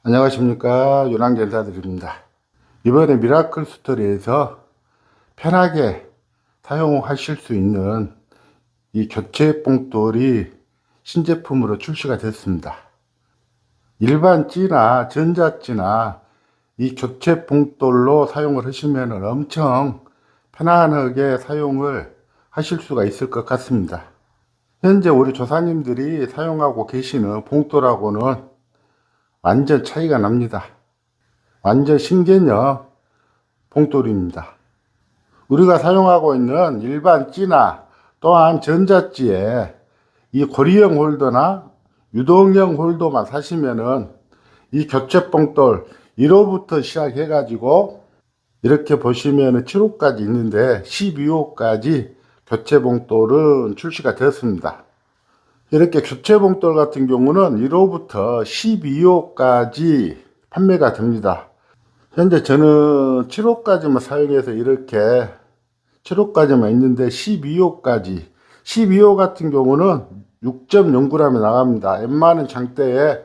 안녕하십니까, 요랑견사드립니다. 이번에 미라클 스토리에서 편하게 사용하실 수 있는 이 교체 뽕돌이 신제품으로 출시가 됐습니다. 일반 찌나 전자찌나 이 교체 뽕돌로 사용을 하시면 엄청 편안하게 사용을 하실 수가 있을 것 같습니다. 현재 우리 조사님들이 사용하고 계시는 봉돌하고는 완전 차이가 납니다. 완전 신개념 봉돌입니다. 우리가 사용하고 있는 일반 찌나 또한 전자찌에 이 고리형 홀더나 유동형 홀더만 사시면은 이 교체 봉돌 1호부터 시작해 가지고 이렇게 보시면은 7호까지 있는데 12호까지 교체 봉돌은 출시가 되었습니다. 이렇게 교체 봉돌 같은 경우는 1호부터 12호까지 판매가 됩니다. 현재 저는 7호까지만 사용해서 이렇게 7호까지만 있는데 12호 같은 경우는 6.0g이 나갑니다. 웬만한 장대에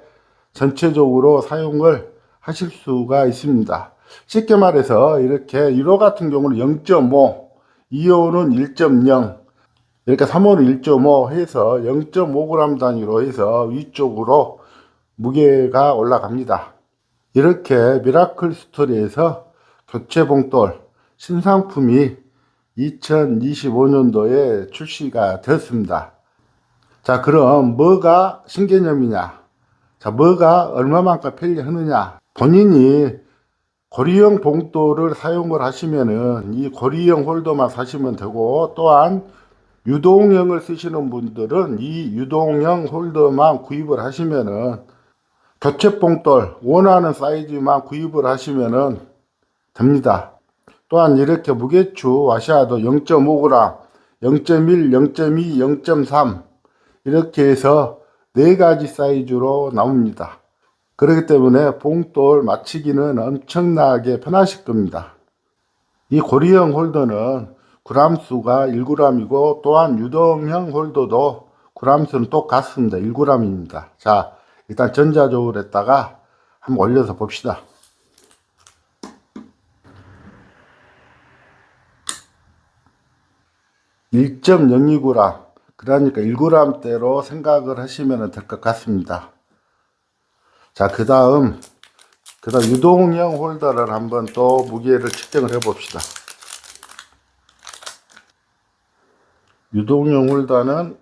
전체적으로 사용을 하실 수가 있습니다. 쉽게 말해서 이렇게 1호 같은 경우는 0.5, 2호는 1.0, 이렇게 3호는 1.5 해서 0.5g 단위로 해서 위쪽으로 무게가 올라갑니다. 이렇게 미라클 스토리에서 교체 봉돌 신상품이 2025년도에 출시가 되었습니다. 자, 그럼 뭐가 신개념이냐? 자, 뭐가 얼마만큼 편리하느냐? 본인이 고리형 봉돌을 사용을 하시면은 이 고리형 홀더만 사시면 되고, 또한 유동형을 쓰시는 분들은 이 유동형 홀더만 구입을 하시면은 교체 봉돌 원하는 사이즈만 구입을 하시면은 됩니다. 또한 이렇게 무게추 와샤도 0.5g, 0.1, 0.2, 0.3 이렇게 해서 4가지 사이즈로 나옵니다. 그렇기 때문에 봉돌 맞추기는 엄청나게 편하실 겁니다. 이 고리형 홀더는 g수가 1g이고 또한 유동형 홀더도 g수는 똑같습니다. 1g입니다. 자, 일단 전자저울에다가 한번 올려서 봅시다. 1.02g, 그러니까 1g대로 생각을 하시면 될 것 같습니다. 자, 그 다음 유동형 홀더를 한번 또 무게를 측정을 해 봅시다. 유동형 홀더는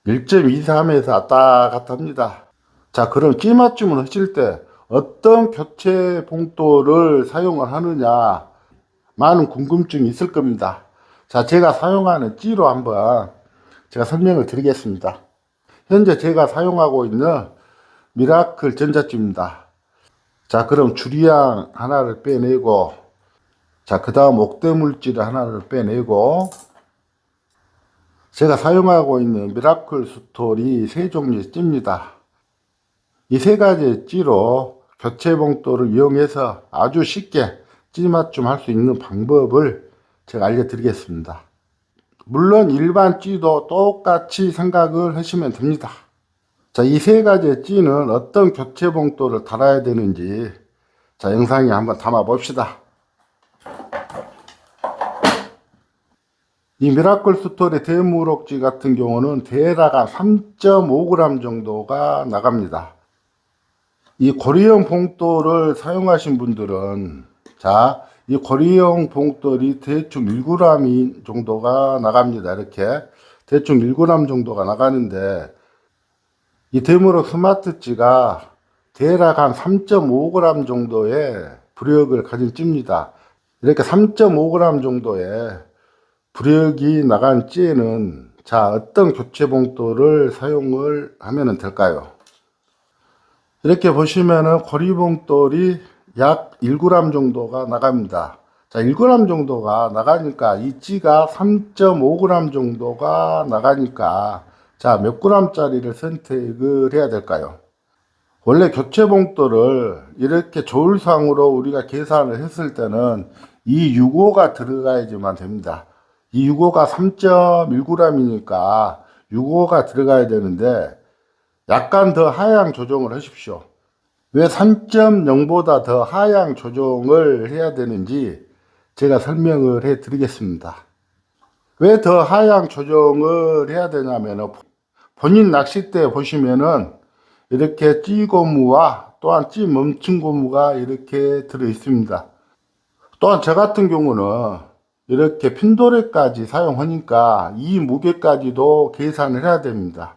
1.23에서 왔다 갔다 합니다. 자, 그럼 찌 맞춤을 하실 때 어떤 교체 봉돌을 사용을 하느냐 많은 궁금증이 있을 겁니다. 자, 제가 사용하는 찌로 한번 제가 설명을 드리겠습니다. 현재 제가 사용하고 있는 미라클 전자찌입니다. 자, 그럼 주리양 하나를 빼내고, 자, 그 다음 옥대물질을 하나를 빼내고, 제가 사용하고 있는 미라클 스토리 세 종류의 찌입니다. 이 세 가지의 찌로 교체 봉돌을 이용해서 아주 쉽게 찌 맞춤 할 수 있는 방법을 제가 알려드리겠습니다. 물론 일반 찌도 똑같이 생각을 하시면 됩니다. 자, 이 세 가지의 찌는 어떤 교체 봉돌을 달아야 되는지 자, 영상에 한번 담아 봅시다. 이 미라클 스토리 대무록지 같은 경우는 대략 3.5g 정도가 나갑니다. 이 고리형 봉돌을 사용하신 분들은 자, 이 고리형 봉돌이 대충 1g 정도가 나갑니다. 이렇게 대충 1g 정도가 나가는데 이 데무록 스마트찌가 대략 한 3.5g 정도의 부력을 가진 찌입니다. 이렇게 3.5g 정도의 부력이 나간 찌에는 자, 어떤 교체 봉돌을 사용을 하면 될까요? 이렇게 보시면은 고리 봉돌이 약 1g 정도가 나갑니다. 자, 1g 정도가 나가니까 이 찌가 3.5g 정도가 나가니까 자, 몇 g짜리를 선택을 해야 될까요? 원래 교체 봉돌을 이렇게 조율상으로 우리가 계산을 했을 때는 이 6호가 들어가야지만 됩니다. 이 6호가 3.1g이니까 6호가 들어가야 되는데 약간 더 하향 조정을 하십시오. 왜 3.0보다 더 하향 조정을 해야 되는지 제가 설명을 해 드리겠습니다. 왜 더 하향 조정을 해야 되냐면 본인 낚싯대 보시면은 이렇게 찌고무와 또한 찌 멈춘 고무가 이렇게 들어 있습니다. 또한 저 같은 경우는 이렇게 핀도레까지 사용하니까 이 무게까지도 계산을 해야 됩니다.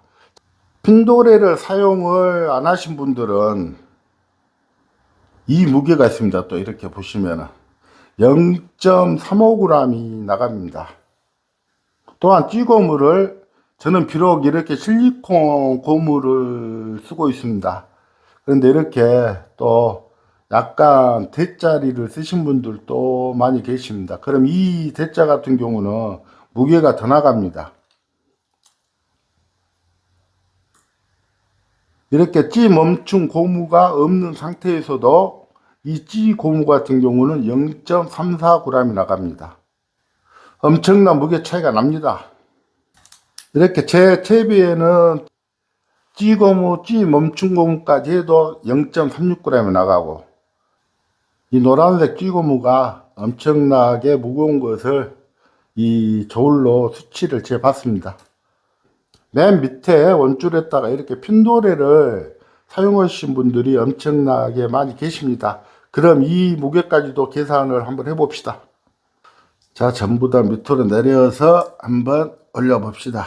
핀도레를 사용을 안 하신 분들은 이 무게가 있습니다. 또 이렇게 보시면은 0.35g이 나갑니다. 또한 찌고무를 저는 비록 이렇게 실리콘 고무를 쓰고 있습니다. 그런데 이렇게 또 약간 대짜리를 쓰신 분들도 많이 계십니다. 그럼 이 대짜 같은 경우는 무게가 더 나갑니다. 이렇게 찌 멈춘 고무가 없는 상태에서도 이 찌 고무 같은 경우는 0.34g이 나갑니다. 엄청난 무게 차이가 납니다. 이렇게 제 채비에는 찌 고무, 찌 멈춘 고무까지 해도 0.36g이 나가고, 이 노란색 찌 고무가 엄청나게 무거운 것을 이 저울로 수치를 재봤습니다. 맨 밑에 원줄에다가 이렇게 핀도레를 사용하신 분들이 엄청나게 많이 계십니다. 그럼 이 무게까지도 계산을 한번 해봅시다. 자, 전부 다 밑으로 내려서 한번 올려봅시다.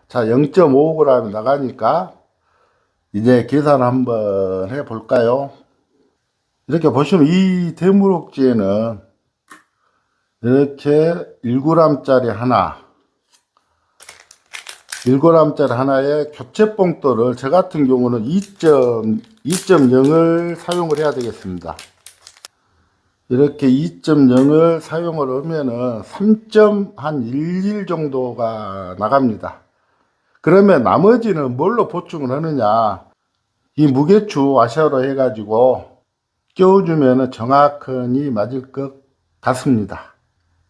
자, 0.55g 나가니까 이제 계산 한번 해볼까요? 이렇게 보시면 이 대무록지에는 이렇게 1g짜리 하나, 1g짜리 하나에 교체 봉돌을 저 같은 경우는 2.0을 사용을 해야 되겠습니다. 이렇게 2.0을 사용을 하면은 3.11 정도가 나갑니다. 그러면 나머지는 뭘로 보충을 하느냐, 이 무게추 와셔로 해가지고 끼워주면 정확히 맞을 것 같습니다.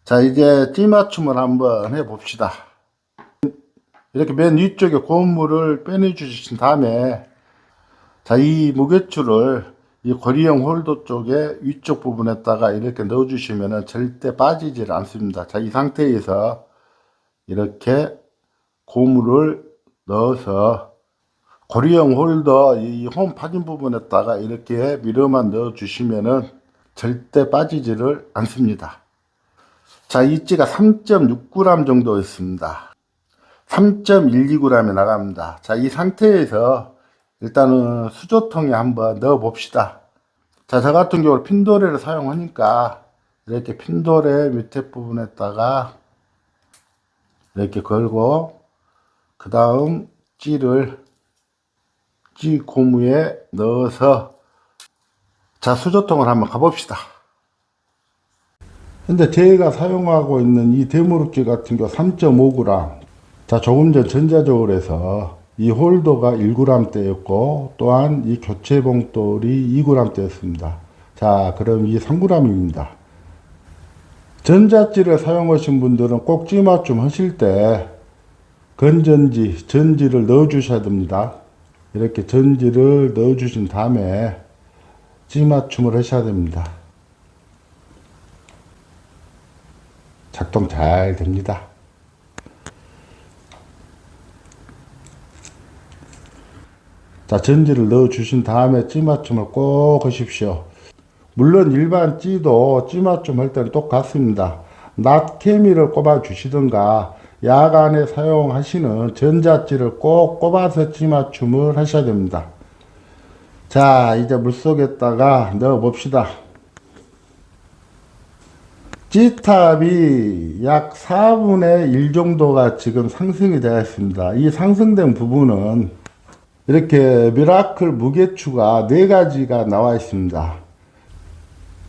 자, 이제 찌 맞춤을 한번 해 봅시다. 이렇게 맨 위쪽에 고무를 빼내 주신 다음에, 자, 이 무게추를 이 고리형 홀더 쪽에 위쪽 부분에다가 이렇게 넣어 주시면 절대 빠지질 않습니다. 자, 이 상태에서 이렇게 고무를 넣어서 고리형 홀더 이 홈 파진 부분에다가 이렇게 밀어만 넣어 주시면은 절대 빠지지를 않습니다. 자, 이 찌가 3.6g 정도 있습니다. 3.12g이 나갑니다. 자, 이 상태에서 일단은 수조통에 한번 넣어 봅시다. 자, 저 같은 경우 핀도레를 사용하니까 이렇게 핀도레 밑에 부분에다가 이렇게 걸고, 그 다음 찌를 찌 고무에 넣어서, 자, 수조통을 한번 가봅시다. 근데 제가 사용하고 있는 이 대무릎지 같은 경우 3.5g. 자, 조금 전 전자저울에서 이 홀더가 1g대였고 또한 이 교체 봉돌이 2g대였습니다. 자, 그럼 이 3g입니다. 전자찌를 사용하신 분들은 꼭 찌 맞춤 하실 때 건전지, 전지를 넣어 주셔야 됩니다. 이렇게 전지를 넣어 주신 다음에 찌 맞춤을 하셔야 됩니다. 작동 잘 됩니다. 자, 전지를 넣어 주신 다음에 찌 맞춤을 꼭 하십시오. 물론 일반 찌도 찌 맞춤 할 때는 똑같습니다. 낫케미를 꼽아 주시던가 야간에 사용하시는 전자찌를 꼭 꼽아서 찌 맞춤을 하셔야 됩니다. 자, 이제 물속에다가 넣어 봅시다. 찌탑이 약 4분의 1 정도가 지금 상승이 되어 있습니다. 이 상승된 부분은 이렇게 미라클 무게추가 4가지가 나와 있습니다.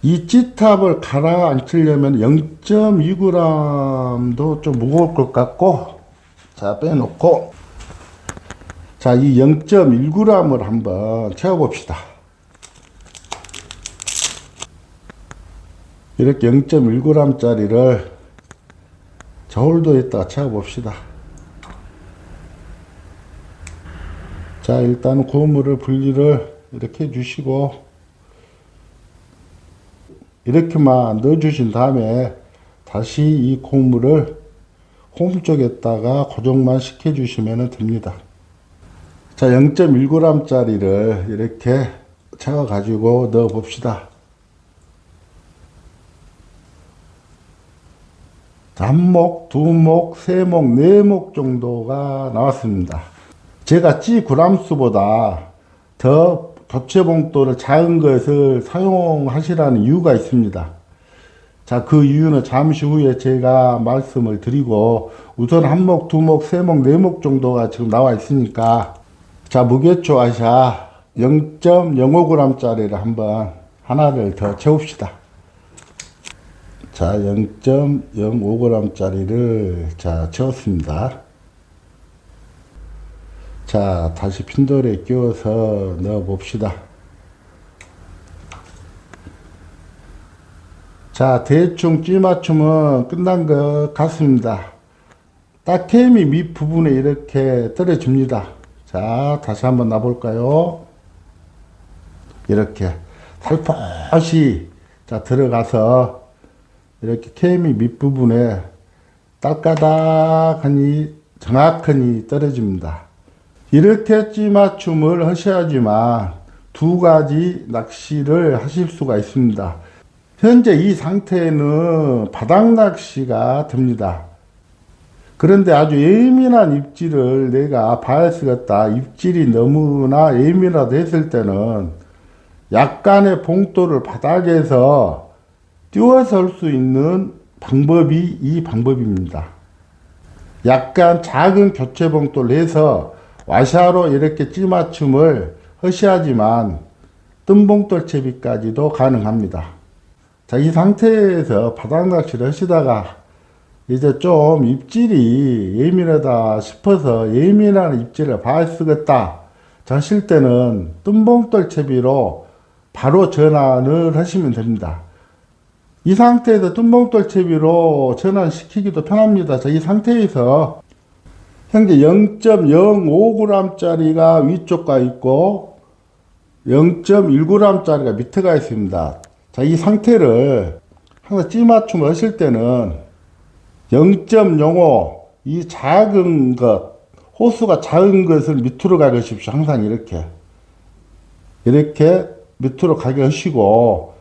이 찌탑을 가라앉히려면 0.2g도 좀 무거울 것 같고, 자, 빼놓고, 자, 이 0.1g을 한번 채워봅시다. 이렇게 0.1g 짜리를 저울도에다가 채워봅시다. 자, 일단 고무를 분리를 이렇게 해주시고, 이렇게만 넣어주신 다음에 다시 이 고무를 홈 쪽에다가 고정만 시켜주시면 됩니다. 자, 0.1g 짜리를 이렇게 채워 가지고 넣어 봅시다. 한 목, 두 목, 세 목, 네 목 정도가 나왔습니다. 제가 찌 그람수보다 더 교체 봉돌을 작은 것을 사용하시라는 이유가 있습니다. 자, 그 이유는 잠시 후에 제가 말씀을 드리고, 우선 한 목, 두 목, 세 목, 네 목 정도가 지금 나와 있으니까, 자, 무게초 아샤 0.05g 짜리를 한번 하나를 더 채웁시다. 자, 0.05g 짜리를 자 채웠습니다. 자, 다시 핀돌에 끼워서 넣어 봅시다. 자, 대충 찌 맞춤은 끝난 것 같습니다. 딱개미 밑부분에 이렇게 떨어집니다. 자, 다시 한번 놔볼까요? 이렇게 살포시 자 들어가서 이렇게 케미 밑부분에 따까닥하니 정확하니 떨어집니다. 이렇게 찌맞춤을 하셔야지만 두 가지 낚시를 하실 수가 있습니다. 현재 이 상태에는 바닥 낚시가 됩니다. 그런데 아주 예민한 입질을 내가 봐야 쓰겠다, 입질이 너무나 예민하다 했을 때는 약간의 봉돌을 바닥에서 띄워설 수 있는 방법이 이 방법입니다. 약간 작은 교체 봉돌을 해서 와샤로 이렇게 찌맞춤을 하셔야지만 뜸봉돌 채비까지도 가능합니다. 자, 이 상태에서 바닥 낚시를 하시다가 이제 좀 입질이 예민하다 싶어서 예민한 입질을 봐야 쓰겠다 하실 때는 뜸봉돌 채비로 바로 전환을 하시면 됩니다. 이 상태에서 뜸봉돌 채비로 전환시키기도 편합니다. 자, 이 상태에서 현재 0.05g 짜리가 위쪽가 있고 0.1g 짜리가 밑에가 있습니다. 자, 이 상태를 항상 찌맞춤을 하실 때는 0.05 이 작은 것, 호수가 작은 것을 밑으로 가게 하십시오. 항상 이렇게 밑으로 가게 하시고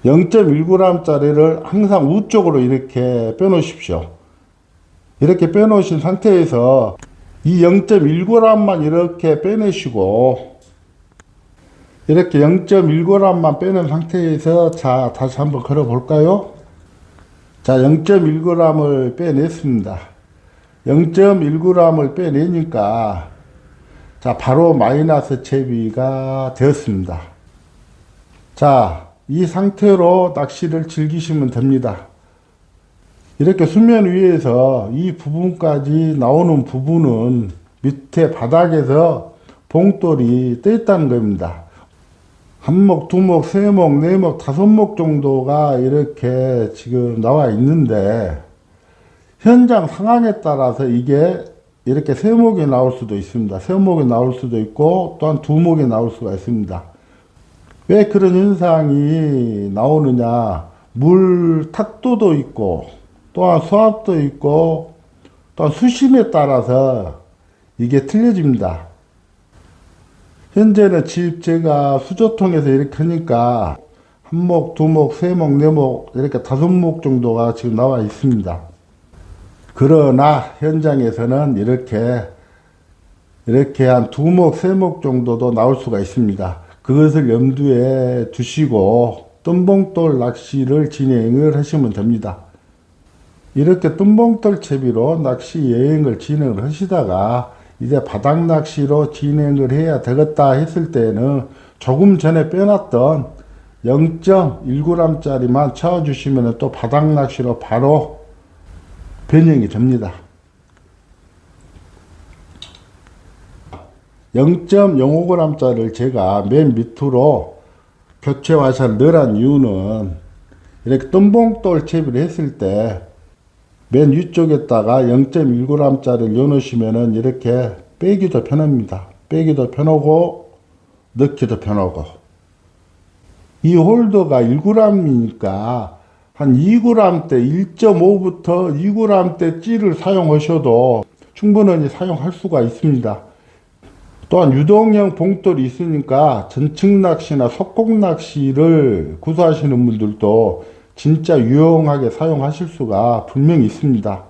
0.1g 짜리를 항상 우쪽으로 이렇게 빼놓으십시오. 이렇게 빼놓으신 상태에서 이 0.1g만 이렇게 빼내시고, 이렇게 0.1g만 빼낸 상태에서 자, 다시 한번 걸어 볼까요? 자, 0.1g을 빼냈습니다. 0.1g을 빼내니까 자, 바로 마이너스 채비가 되었습니다. 자, 이 상태로 낚시를 즐기시면 됩니다. 이렇게 수면 위에서 이 부분까지 나오는 부분은 밑에 바닥에서 봉돌이 떠 있다는 겁니다. 한 목, 두 목, 세 목, 네 목, 다섯 목 정도가 이렇게 지금 나와 있는데, 현장 상황에 따라서 이게 이렇게 세 목이 나올 수도 있습니다. 세 목이 나올 수도 있고, 또한 두 목이 나올 수가 있습니다. 왜 그런 현상이 나오느냐? 물 탁도도 있고, 또한 수압도 있고, 또한 수심에 따라서 이게 틀려집니다. 현재는 제가 수조통에서 이렇게 하니까 한 목, 두 목, 세 목, 네 목, 이렇게 다섯 목 정도가 지금 나와 있습니다. 그러나 현장에서는 이렇게 한 두 목, 세 목 정도도 나올 수가 있습니다. 그것을 염두에 두시고 뜸봉돌 낚시를 진행을 하시면 됩니다. 이렇게 뜸봉돌 채비로 낚시 여행을 진행을 하시다가 이제 바닥 낚시로 진행을 해야 되겠다 했을 때는 조금 전에 빼놨던 0.1g 짜리만 채워주시면 또 바닥 낚시로 바로 변형이 됩니다. 0.05g 짜리를 제가 맨 밑으로 교체 와샤를 넣으란 이유는 이렇게 뜸봉돌 채비를 했을 때 맨 위쪽에다가 0.1g 짜리를 넣어놓으시면은 이렇게 빼기도 편합니다. 빼기도 편하고 넣기도 편하고, 이 홀더가 1g이니까 한 2g대 1.5부터 2g대 찌를 사용하셔도 충분히 사용할 수가 있습니다. 또한 유동형 봉돌이 있으니까 전측 낚시나 석공 낚시를 구사하시는 분들도 진짜 유용하게 사용하실 수가 분명히 있습니다.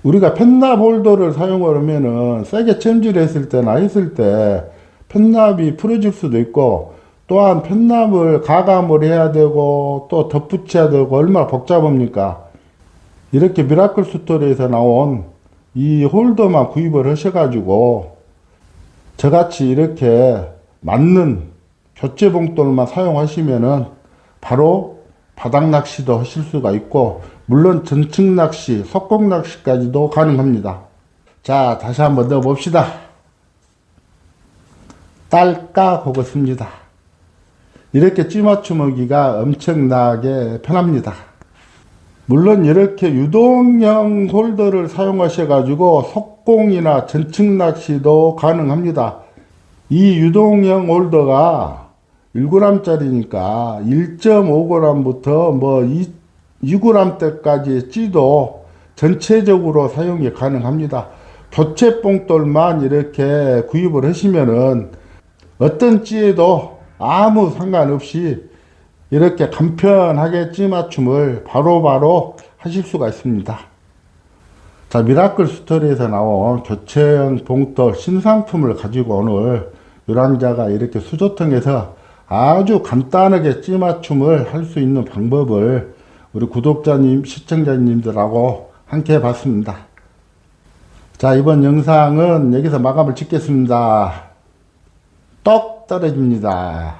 우리가 펜납 홀더를 사용을 하면은 세게 챔질했을 때나 했을 때 펜납이 풀어질 수도 있고, 또한 펜납을 가감을 해야 되고 또 덧붙여야 되고 얼마나 복잡합니까? 이렇게 미라클 스토리에서 나온 이 홀더만 구입을 하셔가지고 저같이 이렇게 맞는 교체 봉돌만 사용하시면은 바로 바닥 낚시도 하실 수가 있고, 물론 전측 낚시, 석공 낚시까지도 가능합니다. 자, 다시 한번 넣어 봅시다. 딸깍 하고 씁니다. 이렇게 찌맞춤하기가 엄청나게 편합니다. 물론 이렇게 유동형 홀더를 사용하셔 가지고 석공이나 전측 낚시도 가능합니다. 이 유동형 홀더가 1g짜리니까 1.5g부터 뭐 2g대까지 찌도 전체적으로 사용이 가능합니다. 교체 봉돌만 이렇게 구입을 하시면은 어떤 찌에도 아무 상관없이 이렇게 간편하게 찌맞춤을 바로바로 하실 수가 있습니다. 자, 미라클 스토리에서 나온 교체형 봉돌 신상품을 가지고 오늘 요랑자가 이렇게 수조통에서 아주 간단하게 찌맞춤을 할 수 있는 방법을 우리 구독자님, 시청자님들하고 함께 봤습니다. 자, 이번 영상은 여기서 마감을 짓겠습니다. 똑 떨어집니다.